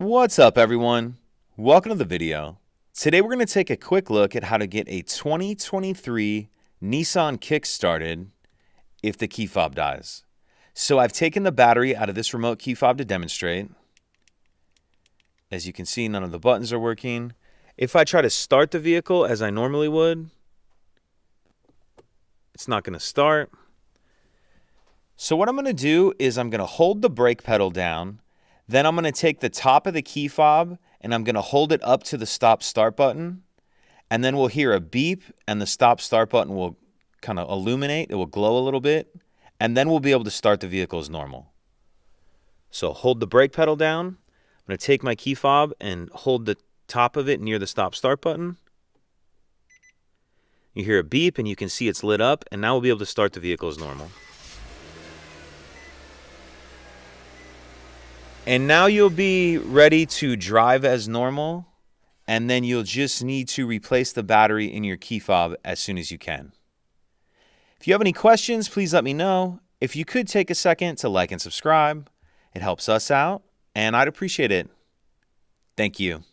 What's up, everyone? Welcome to the video. Today we're going to take a quick look at how to get a 2023 Nissan Kicks started if the key fob dies. So I've taken the battery out of this remote key fob to demonstrate. As you can see, none of the buttons are working. If I try to start the vehicle as I normally would, it's not going to start. So what I'm going to do is I'm going to hold the brake pedal down. Then I'm going to take the top of the key fob and I'm going to hold it up to the stop start button. And then we'll hear a beep and the stop start button will kind of illuminate. It will glow a little bit. And then we'll be able to start the vehicle as normal. So hold the brake pedal down. I'm going to take my key fob and hold the top of it near the stop start button. You hear a beep and you can see it's lit up. And now we'll be able to start the vehicle as normal. And now you'll be ready to drive as normal, and then you'll just need to replace the battery in your key fob as soon as you can. If you have any questions, please let me know. If you could take a second to like and subscribe, it helps us out, and I'd appreciate it. Thank you.